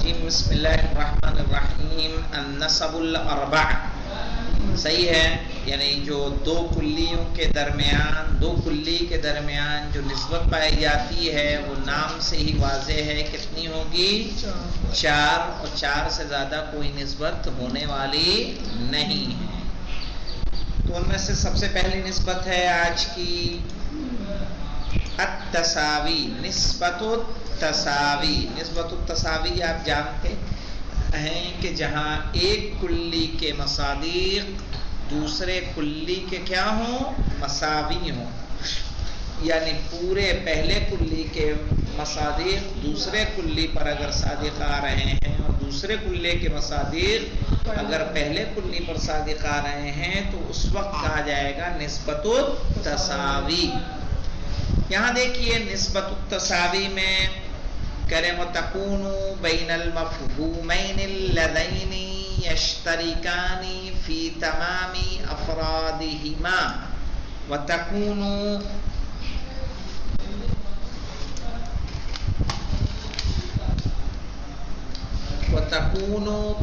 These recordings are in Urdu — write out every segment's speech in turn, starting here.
الرجیم بسم اللہ الرحمن الرحیم النسب الاربع صحیح ہے، یعنی جو دو کلیوں کے درمیان، دو کلی کے درمیان جو نسبت پائی جاتی ہے وہ نام سے ہی واضح ہے، کتنی ہوگی؟ 4، اور 4 سے زیادہ کوئی نسبت ہونے والی نہیں ہے۔ تو ان میں سے سب سے پہلی نسبت ہے آج کی التساوی، نسبت التساوی۔ نسبت التساوی آپ جانتے ہیں کہ جہاں ایک کلی کے مصادیق دوسرے کلی کے کیا ہوں؟ مساوی ہوں، یعنی پورے پہلے کلی کے مصادیق دوسرے کلی پر اگر صادق آ رہے ہیں اور دوسرے کلی کے مصادیق اگر پہلے کلی پر صادق آ رہے ہیں تو اس وقت کہا جائے گا نسبت التساوی۔ یہاں دیکھیے نسبت التساوی میں کریں وَتَكُونُ بَيْنَ الْمَفْهُومَيْنِ اللَّذَيْنِ يَشْتَرِكَانِ فِي تَمَامِ أَفْرَادِهِمَا وَتَكُونُ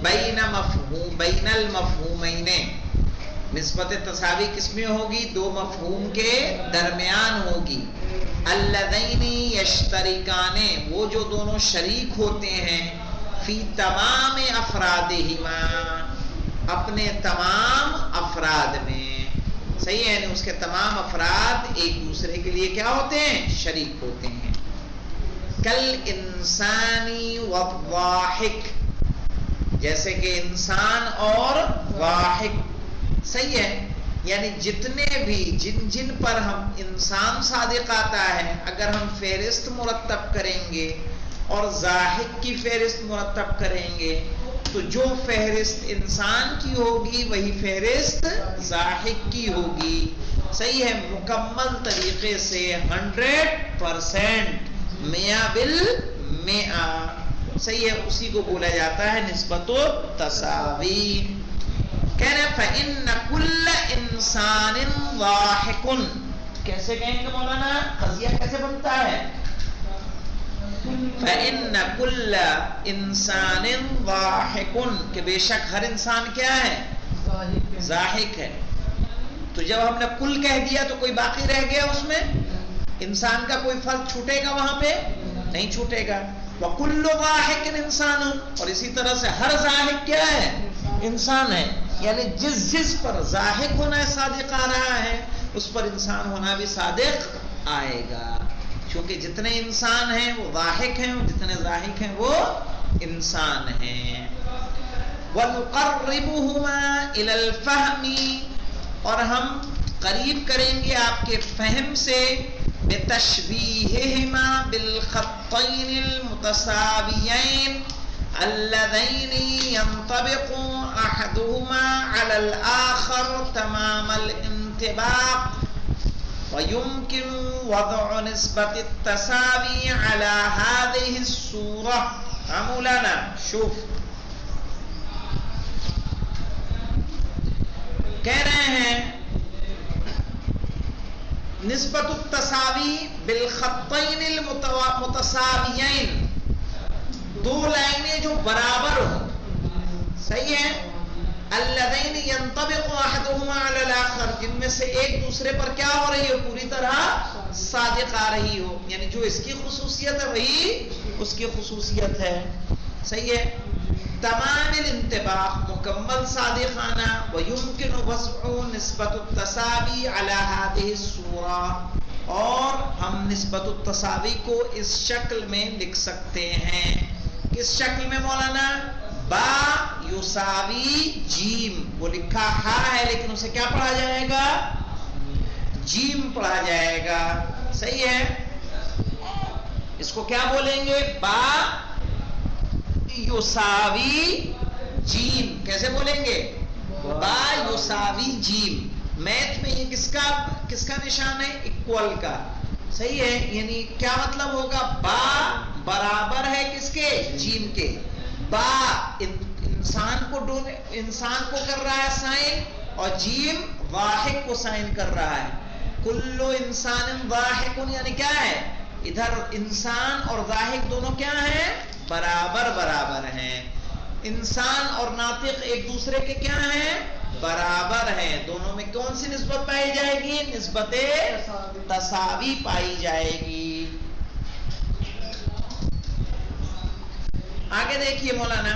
بَيْنَ الْمَفْهُومَيْنِ، نسبت تساوی کس میں ہوگی؟ دو مفہوم کے درمیان ہوگی۔ اللذین یشترکان، وہ جو دونوں شریک ہوتے ہیں، فی تمام افرادہما، اپنے تمام افراد میں، صحیح ہے، یعنی اس کے تمام افراد ایک دوسرے کے لیے کیا ہوتے ہیں؟ شریک ہوتے ہیں۔ کل انسانی والضاحک، جیسے کہ انسان اور ضاحک، صحیح ہے، یعنی جتنے بھی جن پر ہم انسان صادق آتا ہے اگر ہم فہرست مرتب کریں گے اور ضاحک کی فہرست مرتب کریں گے تو جو فہرست انسان کی ہوگی وہی فہرست ضاحک کی ہوگی، صحیح ہے، مکمل طریقے سے 100%، 100%، صحیح ہے، اسی کو بولا جاتا ہے نسبت التساوی۔ کہہ رہے ہیں فَإِنَّ كُلَّ إِنسَانٍ ضَاحِكٌ، کیسے کہیں گے مولانا؟ قضیہ کیسے بنتا ہے؟ فَإِنَّ كُلَّ إِنسَانٍ ضَاحِكٌ، کہ بے شک ہر انسان کیا ہے؟ ضاحک ہے۔ تو جب ہم نے کل کہہ دیا تو کوئی باقی رہ گیا اس میں؟ انسان کا کوئی فرد چھوٹے گا وہاں پہ؟ نہیں چھوٹے گا۔ وَكُلُّ ضَاحِكٍ إِنسَانٌ، اور اسی طرح سے ہر ضاحک کیا ہے؟ انسان ہے، یعنی جس پر ضاحک ہونا صادق آ رہا ہے اس پر انسان ہونا بھی صادق آئے گا، کیونکہ جتنے انسان ہیں وہ ضاحک ہیں اور جتنے ضاحک ہیں وہ انسان ہیں۔ وَنُقَرِّبُهُمَا إِلَى الْفَهْمِ، اور ہم قریب کریں گے آپ کے فہم سے، بِتَشْبِيهِهِمَا بِالْخَطَّيْنِ الْمُتَسَاوِيَيْنِ اللذین ينطبق احدهما على الاخر تمام الانطباق ويمكن وضع نسبة التساوی على هذه الصورة۔ مولانا شوف، کہہ رہے ہیں نسبت التساوی بالخطین المتساویین، دو لائنیں جو برابر ہوں، صحیح ہے، اللذین ینطبق احدهما علی الاخر، جن میں سے ایک دوسرے پر کیا ہو رہی ہے؟ پوری طرح صادق آ رہی ہو، یعنی جو اس کی خصوصیت ہے وہی اس کی خصوصیت ہے، صحیح ہے، تمام الانطباق، مکمل صادقانہ، ویمکن وضع نسبت التساوی علی هذه الصورة، اور ہم نسبت التساوی کو اس شکل میں لکھ سکتے ہیں۔ کس شکل میں مولانا؟ با یساوی جیم، وہ لکھا ہا ہے لیکن اسے کیا پڑھا جائے گا؟ جیم پڑھا جائے گا، صحیح ہے، اس کو کیا بولیں گے؟ با یساوی جیم، کیسے بولیں گے؟ با یساوی جیم۔ میتھ میں یہ کس کا نشان ہے؟ ایکول کا، صحیح ہے، یعنی کیا مطلب ہوگا؟ با برابر ہے کس کے؟ جیم کے۔ با انسان کو کر رہا ہے سائن، اور جیم واحد کو سائن کر رہا ہے۔ کلو انسان واحد، یعنی کیا ہے؟ ادھر انسان اور ضاحک دونوں کیا ہیں؟ برابر برابر ہیں۔ انسان اور ناطق ایک دوسرے کے کیا ہیں؟ برابر ہیں. دونوں میں کون سی نسبت پائی جائے گی؟ نسبت تساوی پائی جائے گی. آگے دیکھیے مولانا،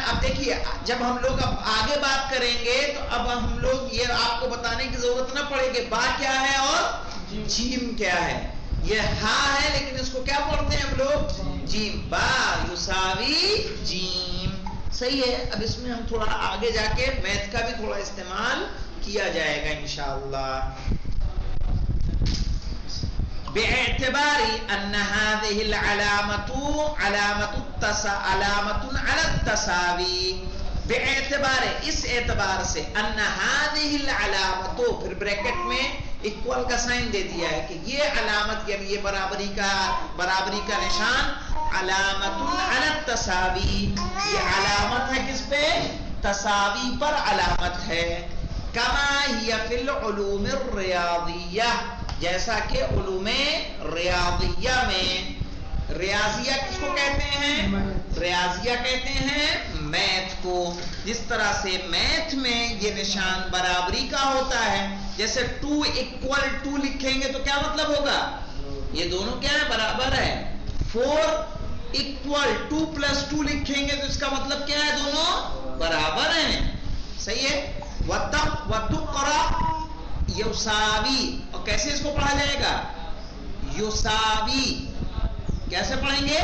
اب دیکھیے جب ہم لوگ اب آگے بات کریں گے تو اب ہم لوگ یہ آپ کو بتانے کی ضرورت نہ پڑے گی با کیا ہے اور جیم کیا ہے. یہ ہا ہے لیکن اس کو کیا پڑھتے ہیں ہم لوگ؟ جیم. با یساوی جیم. صحیح ہے. اب اس میں ہم تھوڑا آگے جا کے میتھ کا بھی تھوڑا استعمال کیا جائے گا انشاءاللہ. باعتبار ان هذه العلامة علامة على التساوی. باعتبار اس اعتبار سے ان هذه العلامة، پھر بریکٹ میں ایکول کا سائن دے دیا ہے کہ یہ علامت یعنی یہ برابری کا نشان علامت علی التساوی، یہ علامت ہے کس پہ؟ تساوی پر علامت ہے. کما ہی فی العلوم الریاضیہ، جیسا کہ علوم ریاضیہ میں. ریاضیہ کس کو کہتے ہیں؟ ریاضیہ کہتے ہیں میتھ کو. جس طرح سے میتھ میں یہ نشان برابری کا ہوتا ہے، جیسے 2 = 2 لکھیں گے تو کیا مطلب ہوگا؟ یہ دونوں کیا ہے؟ برابر ہے. 4 = 2 + 2 لکھیں گے تو اس کا مطلب کیا ہے؟ دونوں برابر ہیں. صحیح ہے. وَتُقْرَأْ یساوی. اور کیسے اس کو پڑھا جائے گا؟ یساوی. کیسے پڑھیں گے؟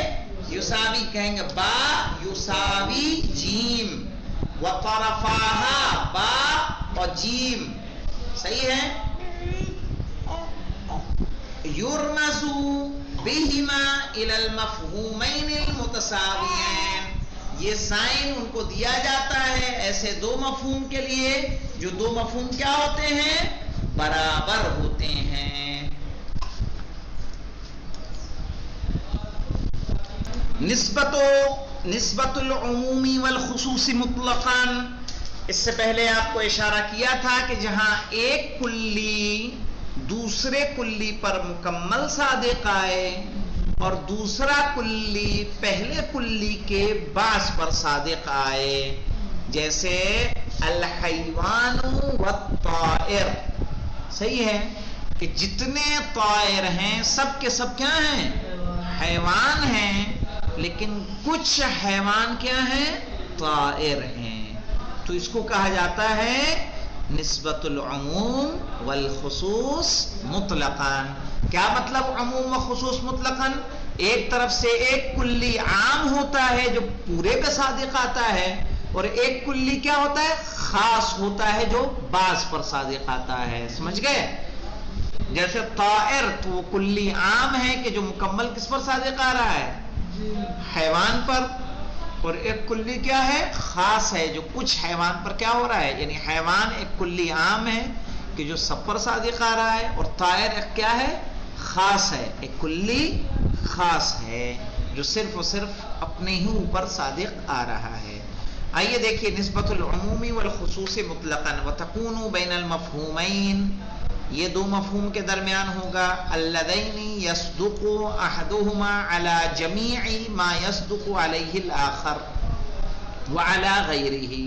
یساوی کہیں گے با یساوی جیم. وطرفاها با اور جیم. صحیح ہے. یرمز بہما الی المفہومین المتساویین. یہ سائن ان کو دیا جاتا ہے ایسے دو مفہوم کے لیے جو دو مفہوم کیا ہوتے ہیں؟ برابر ہوتے ہیں. نسبت العمومی والخصوص مطلقاً. اس سے پہلے آپ کو اشارہ کیا تھا کہ جہاں ایک کلی دوسرے کلی پر مکمل صادق آئے اور دوسرا کلی پہلے کلی کے باعث پر صادق آئے، جیسے الحیوان والطائر. صحیح ہے کہ جتنے طائر ہیں سب کے سب کیا ہیں؟ حیوان ہیں، لیکن کچھ حیوان کیا ہیں؟ طائر ہیں. تو اس کو کہا جاتا ہے نسبت العموم والخصوص مطلقاً. کیا مطلب عموم و خصوص مطلقاً؟ ایک طرف سے ایک کلی عام ہوتا ہے جو پورے کا صادق آتا ہے، اور ایک کلی کیا ہوتا ہے؟ خاص ہوتا ہے جو بعض پر صادق آتا ہے. سمجھ گئے؟ جیسے طائر تو وہ کلی عام ہے کہ جو مکمل کس پر صادق آ رہا ہے؟ حیوان پر. اور ایک کلی کیا ہے؟ خاص ہے جو کچھ حیوان پر کیا ہو رہا ہے. یعنی حیوان ایک کلی عام ہے کہ جو سب پر صادق آ رہا ہے، اور طائر ایک کیا ہے؟ خاص ہے، ایک کلی خاص ہے جو صرف اور صرف اپنے ہی اوپر صادق آ رہا ہے. آئیے دیکھیے نسبت العمومی والخصوص مطلقاً. وتکون بین المفہومین، یہ دو مفہوم کے درمیان ہوگا. اللذین یصدق احدہما علی جمیع ما یصدق علیہ الآخر وعلی غیرہ.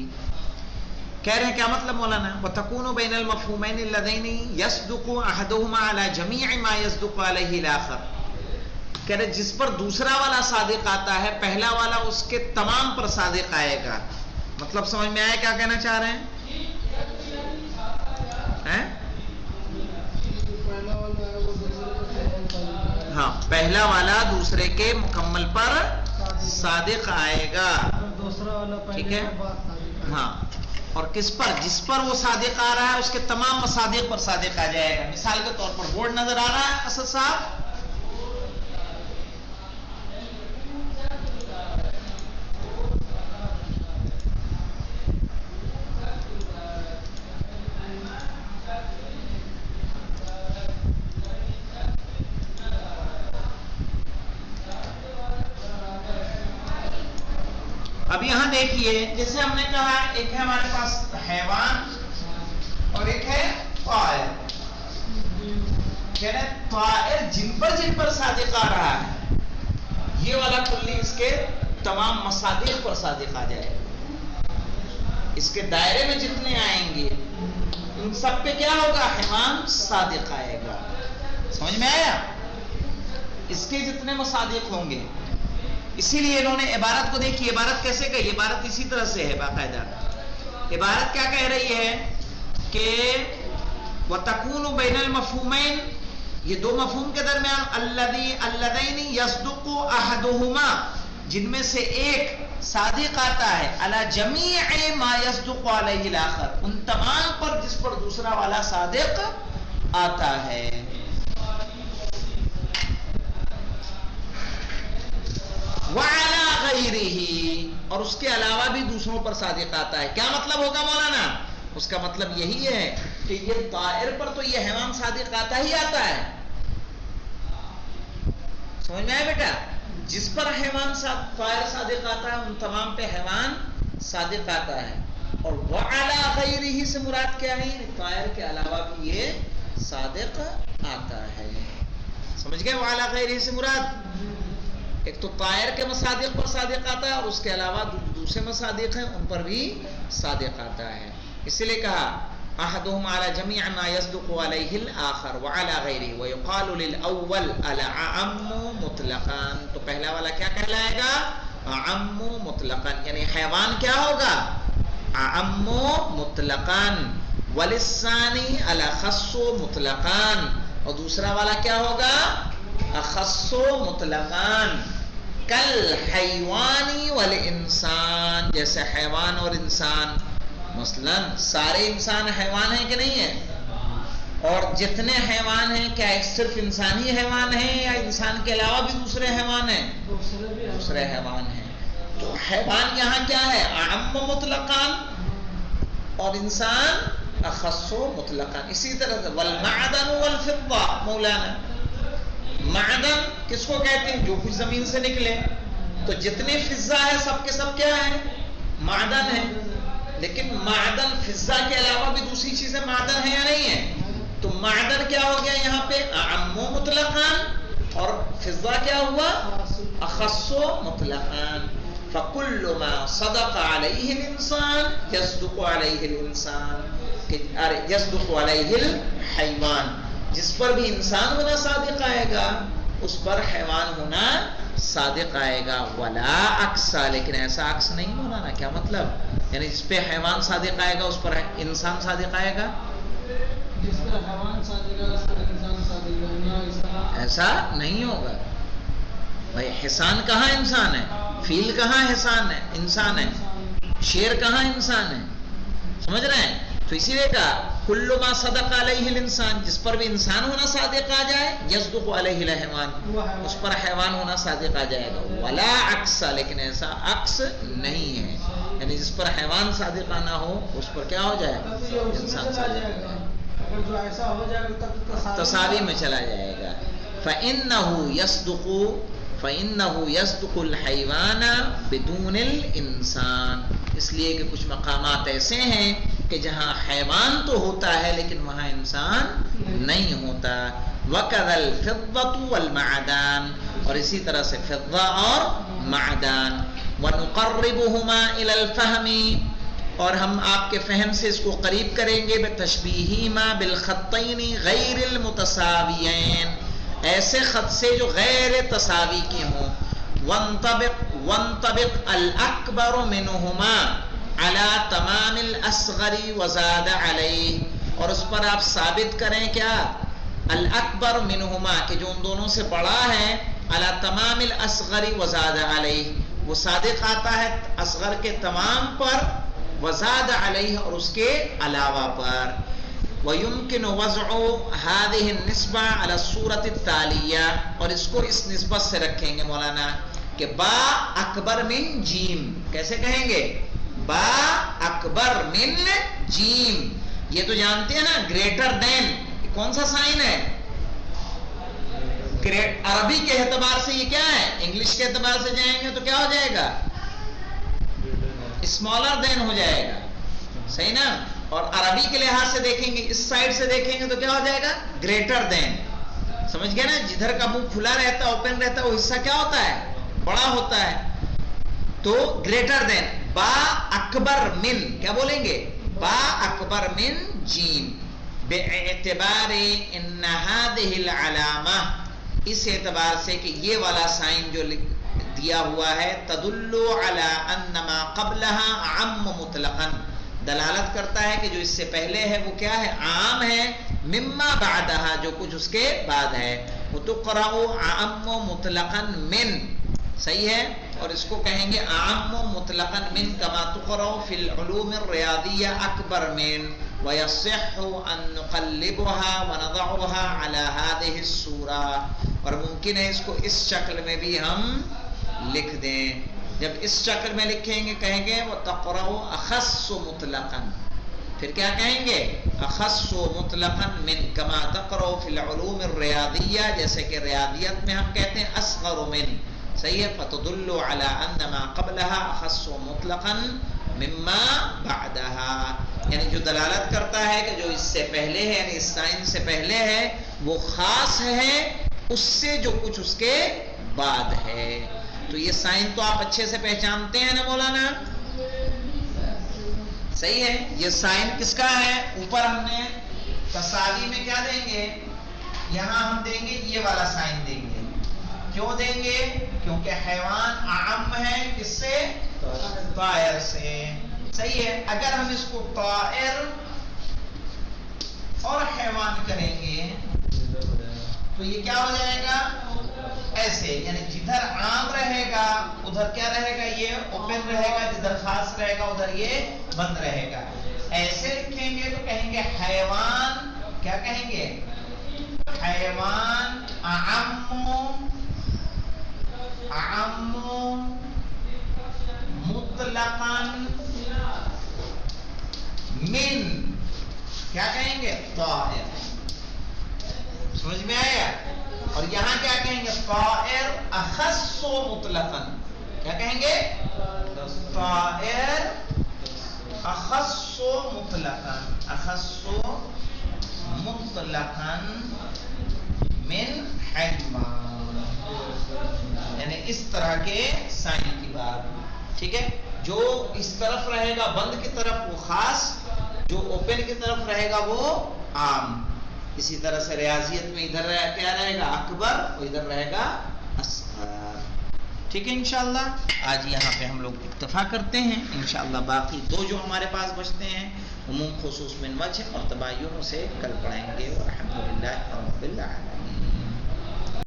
کہہ رہے ہیں کیا مطلب مولانا؟ وتکون بین المفہومین اللذین یصدق احدہما علی جمیع ما یصدق علیہ الآخر. کہہ رہے جس پر دوسرا والا صادق آتا ہے پہلا والا اس کے تمام پر صادق آئے گا. مطلب سمجھ میں آیا کیا کہنا چاہ رہے ہیں؟ ہاں، پہلا والا دوسرے کے مکمل پر صادق آئے گا. ٹھیک ہے. ہاں، اور کس پر؟ جس پر وہ صادق آ رہا ہے اس کے تمام مصادق پر صادق آ جائے گا. مثال کے طور پر بورڈ نظر آ رہا ہے اسد صاحب؟ اب یہاں دیکھیے جیسے ہم نے کہا ایک ہے ہمارے پاس حیوان اور ایک ہے طائر. کہہ رہے طائر جن پر صادق آ رہا ہے یہ والا کلی اس کے تمام مصادیق پر صادق آ جائے گا. اس کے دائرے میں جتنے آئیں گے ان سب پہ کیا ہوگا؟ حیوان صادق آئے گا. سمجھ میں آیا؟ اس کے جتنے مصادیق ہوں گے. اسی لیے انہوں نے عبارت کو دیکھی. عبارت کیسے کہی؟ عبارت اسی طرح سے ہے باقاعدہ. عبارت کیا کہہ رہی ہے کہ وَتَكُونُ بَيْنَ الْمَفْهُومَيْن، یہ دو مفہوم کے درمیان اللذین یصدق احدہما، جن میں سے ایک صادق آتا ہے علی جمیع ما یصدق علیہ الاخر، ان تمام پر جس پر دوسرا والا صادق آتا ہے. وعلی غیرہ، اور اس کے علاوہ بھی دوسروں پر صادق آتا ہے. کیا مطلب ہوگا مولانا؟ اس کا مطلب یہی ہے کہ یہ طائر پر تو یہ حیوان صادق آتا ہی آتا ہے. سمجھ میں آئے بیٹا؟ جس پر حیوان طائر صادق آتا ہے ان تمام پہ حیوان صادق آتا ہے. اور وعلی غیرہ سے مراد کیا ہے؟ طائر کے علاوہ بھی یہ صادق آتا ہے. سمجھ گئے؟ وعلی غیرہ سے مراد ایک تو طائر کے مصادق پر صادق آتا ہے اور اس کے علاوہ دوسرے مصادق ہیں ان پر بھی صادق آتا ہے. اس لیے کہا احدهم على جميع ما يصدق عليه الاخر وعلى غيره ويقال للاول الاعم مطلقا. تو پہلا والا کیا کہلائے گا؟ اعم مطلقا، یعنی حیوان کیا ہوگا؟ اعم مطلقا. وللثانی الاخص مطلقا، اور دوسرا والا کیا ہوگا؟ اخص مطلقا. کالحیوان والانسان، جیسے حیوان اور انسان. مثلا سارے انسان حیوان ہیں کہ نہیں ہیں؟ اور جتنے حیوان ہیں کیا ایک صرف انسان ہی حیوان ہیں یا انسان کے علاوہ بھی دوسرے حیوان ہیں؟ دوسرے حیوان ہیں. تو حیوان یہاں کیا ہے؟ اعم مطلقان، اور انسان اخص مطلقان. اسی طرح سے والمعدن والفضہ، مولانا معدن کس کو کہتے ہیں؟ جو کچھ زمین سے نکلے. تو جتنے فضہ ہے سب کے سب کیا ہے؟ معدن ہے. لیکن معدن فضہ کے علاوہ بھی دوسری چیزیں معدن ہیں یا نہیں ہیں؟ تو معدن کیا ہو گیا یہاں پہ؟ اعم مطلقان، اور فضہ کیا ہوا؟ اخص مطلقان. فَكُلُّ مَا صَدَقَ عَلَيْهِ الْإِنسان يَصْدُقُ عَلَيْهِ الْإِنسان، يَصْدُقُ عَلَيْهِ الْحَيْوَانِ. جس پر بھی انسان ہونا صادق آئے گا اس پر حیوان ہونا صادق آئے گا. ولا عکس، لیکن ایسا عکس نہیں ہونا نا. کیا مطلب؟ یعنی جس پہ حیوان صادق آئے گا اس پر انسان صادق آئے گا؟ جس پر حیوان صادق آئے گا اس پر انسان صادق آئے گا. ایسا نہیں ہوگا بھائی. حسان کہاں انسان ہے؟ فیل کہاں حسان ہے؟ انسان ہے. شیر کہاں انسان ہے؟ سمجھ رہے ہیں؟ تو اسی لیے کہا کل ما صدق علیہ الانسان، جس پر بھی انسان ہونا صادق آ جائے، یصدق علیہ الحیوان، اس پر حیوان ہونا صادق آ جائے گا. ولا عکس، لیکن ایسا عکس نہیں ہے. یعنی جس پر حیوان صادق آنا ہو اس پر کیا ہو جائے گا؟ انسان صادق آ جائے گا. اگر جو ایسا ہو جائے گا تب تساوی میں چلا جائے گا. فَإِنَّهُ يَصْدُقُ الْحَيْوَانَ بِدُونِ الْإِنسان. اس لیے کہ کچھ مقامات ایسے ہیں کہ جہاں حیوان تو ہوتا ہے لیکن وہاں انسان نہیں ہوتا. وَكَذَا الْفِضَّةُ وَالْمَعْدَانُ، اور اسی طرح سے فضہ اور معدان. وَنُقَرِّبُهُمَا إِلَى الْفَهْمِ، اور ہم آپ کے فہم سے اس کو قریب کریں گے. بِتَشْبِيهِمَا بِالْخَطَّيْنِ غَيْرِ الْمُتَسَاوِيَيْنِ، ایسے خط سے جو غیر تساوی کے ہوں. وَانْطَبِقْ الْأَكْبَرُ مِنْهُمَا عَلَى تَمَامِ الْأَصْغَرِ وَزَادَ عَلَيْهِ، اور اس پر آپ ثابت کریں کیا؟ الْأَكْبَرُ مِنْهُمَا، کہ جو ان دونوں سے بڑا ہے. عَلَى تَمَامِ الْأَصْغَرِ وَزَادَ عَلَيْهِ، وہ صادق آتا ہے اصغر کے تمام پر، وَزَادَ عَلَيْهِ، اور اس کے علاوہ پر. وَيُمْكِنُ وَضْعُ هَذِهِ النِّسْبَةَ عَلَى الصُّورَةِ التَّالِيَّةِ، اور اس کو اس نسبت سے رکھیں گے مولانا کہ با اکبر من جیم. کیسے کہیں گے؟ با اکبر من جیم. یہ تو جانتے ہیں نا گریٹر دین کون سا سائن ہے؟ عربی کے اعتبار سے یہ کیا ہے؟ انگلش کے اعتبار سے جائیں گے تو کیا ہو جائے گا؟ اسمالر دین ہو جائے گا. صحیح نا؟ اور عربی کے لحاظ سے دیکھیں گے، اس سائڈ سے دیکھیں گے تو کیا ہو جائے گا؟ Greater than. سمجھ گئے نا؟ جدھر کا منہ کھلا رہتا ہے، اوپن رہتا ہے، وہ حصہ کیا ہوتا ہے؟ بڑا ہوتا ہے. تو گریٹر دین با اکبر من کیا بولیں گے با اکبر من جیم باعتبار ان هذه العلامہ اس اعتبار سے کہ یہ والا سائن جو دیا ہوا ہے تدل علی ان ما قبلها عام مطلقا دلالت کرتا ہے کہ جو اس سے پہلے ہے وہ کیا ہے عام ہے مما بعدها جو کچھ اس کے بعد ہے وتقرأ عام مطلقا من صحیح ہے اور اس کو کہیں گے عام مطلقا من کما تقرأ فی العلوم الریاضیہ اکبر من ویصح ان نقلبها ونضعها على هذه الصورة اور ممکن ہے اس کو اس شکل میں بھی ہم لکھ دیں جب اس شکل میں لکھیں گے کہیں گے وتقرأ اخص مطلقا پھر کیا کہیں گے اخص مطلقا من کما تقرأ فی العلوم الریاضیہ جیسے کہ ریاضیت میں ہم کہتے ہیں اصغر من صحیح ہے فتدل علی ان ما قبلها اخص مطلقا مما بعدها یعنی جو دلالت کرتا ہے کہ جو اس سے پہلے ہے یعنی اس سائن سے پہلے ہے وہ خاص ہے اس سے جو کچھ اس کے بعد ہے تو یہ سائن تو آپ اچھے سے پہچانتے ہیں نا مولانا صحیح ہے یہ سائن کس کا ہے اوپر ہم نے تساوی میں کیا دیں گے یہاں ہم دیں گے یہ والا سائن دیں گے کیوں دیں گے کیونکہ حیوان اعم ہے کس سے طائر سے صحیح ہے اگر ہم اس کو طائر اور حیوان کریں گے تو یہ کیا ہو جائے گا ایسے یعنی جدھر عام رہے گا ادھر کیا رہے گا یہ اوپن رہے گا جدھر خاص رہے گا ادھر یہ بند رہے گا ایسے لکھیں گے تو کہیں گے حیوان کیا کہیں گے حیوان اعم مطلقاً من کیا کہیں گے طائر سمجھ میں آیا اور یہاں کیا کہیں گے طائر اخص مطلقاً کیا کہیں گے طائر اخص مطلقاً من حیوان یعنی اس طرح کے سائن کی بات ٹھیک ہے جو اس طرف رہے گا بند کی طرف وہ خاص جو اوپن کی طرف رہے گا وہ عام اسی طرح سے ریاضیت میں ادھر کیا رہے گا اکبر اور ادھر رہے گا اصغر ٹھیک ہے انشاءاللہ آج یہاں پہ ہم لوگ اکتفا کرتے ہیں انشاءاللہ باقی دو جو ہمارے پاس بچتے ہیں عموم خصوص من وجہ اور تباینوں سے کل پڑھیں گے والحمدللہ رب العالمین